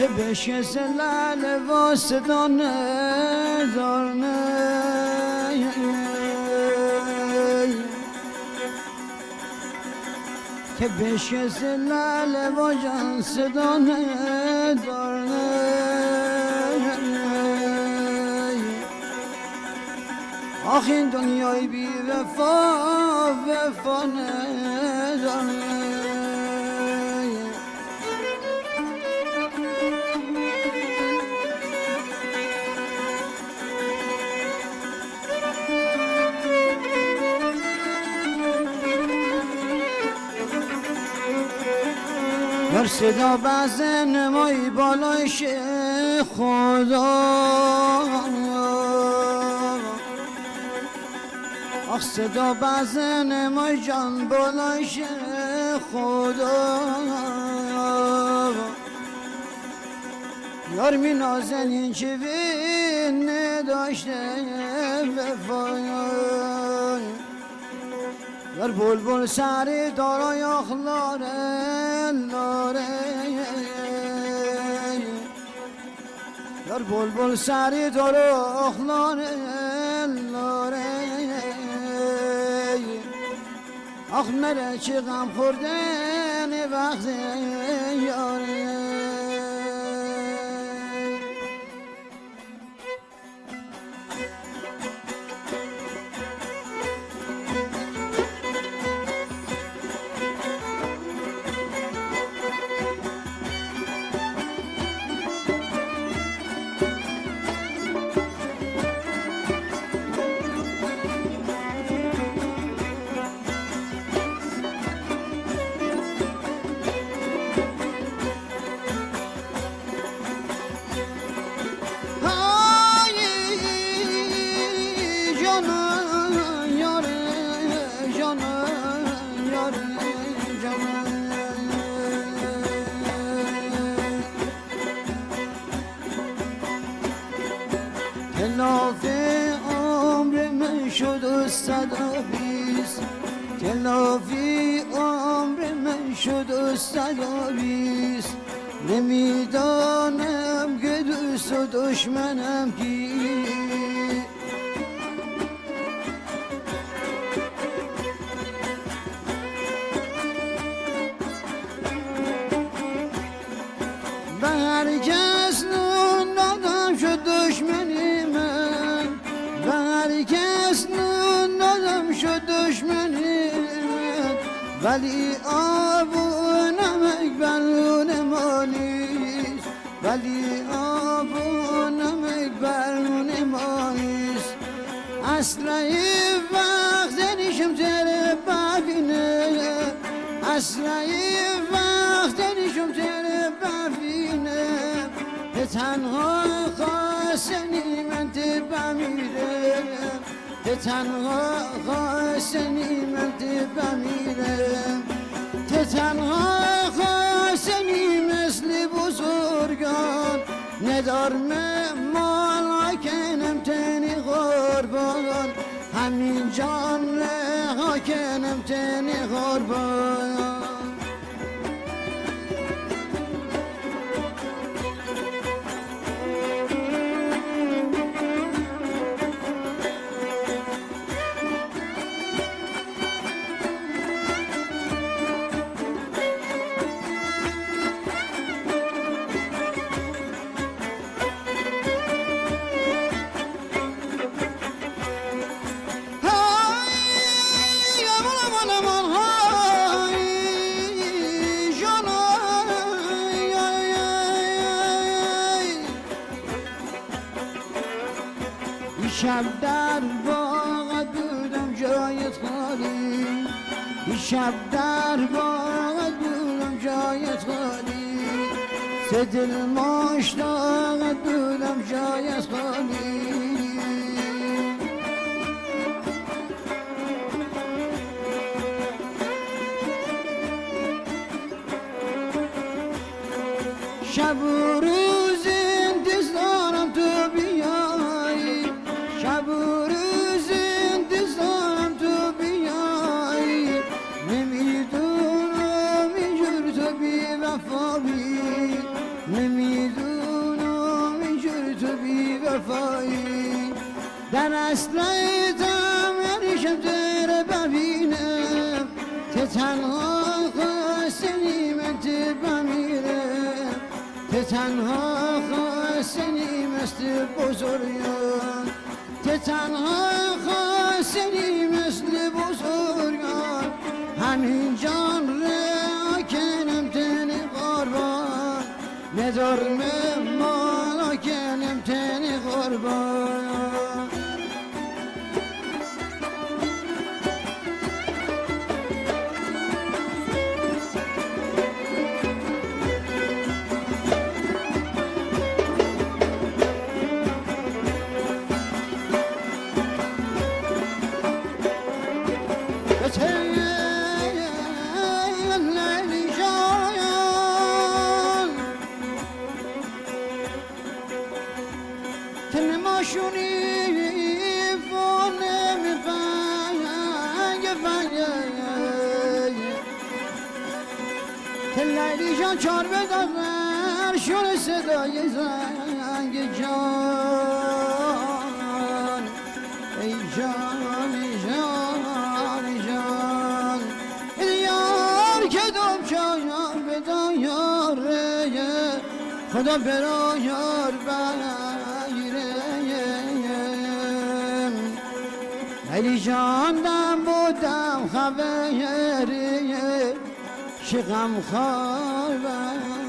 که بشه زلال واسدانه دارنه که بشه زلال و جان صدانه دارنه آخ این دنیای بی وفا وفا نداره در صدا بزن مای بالایش خدا آخ صدا بزن مای جان بالایش خدا یار می نازن این چه وین نداشته وفای یار بلبل سری دارای آخلاره لاره یار بلبل سری دارای آخلاره لاره آخ مره چه غم خوردن وقت یاره تلاف عمر من شد و 120 تلافی عمر من شد و 120 نمیدانم که دوست و دشمنم کی به هر کس نون دادم شد دشمنی من به هر کس نون دادم شد دشمنی من ولی آب و نمک برون ما نیست ولی آب و نمک برون ما نیست اسرعی وقت نیشم تره ببینه اسرعی وقت نیشم تره ببینه به تنها خواستنی من ته بمیره به تنها خواستنی من ته بمیره ته تنها خواستنی مثل بزرگان ندارم مال کنم تنی قربان همین جان ها کنم تنی قربان شب در باغ بودم جایت خالی شب در باغ بودم جایت خالی سه دل مشتاق بودم جایت خالی شب و روز انتظارم تو بیایی شب و روز انتظارم تو بیایی نمیدونم اینجور تو بی وفا بی نمیدونم حسرتم همیشه در ببینم که تنها خواستنی من تو بمیرم که تنها خواستنی مثل بزرگان که تنها خواستنی مثل بزرگان همین جان را کنم تن قربان ندارم مالا کنم تن قربان لیلی جان چار بدازر شور صدای زنگ جان ای جان ای جان ای جان ای یار که دوم چایم بدا یاره خدا برا یار بگیره لیلی جان دم بودم خبری چه غم خواه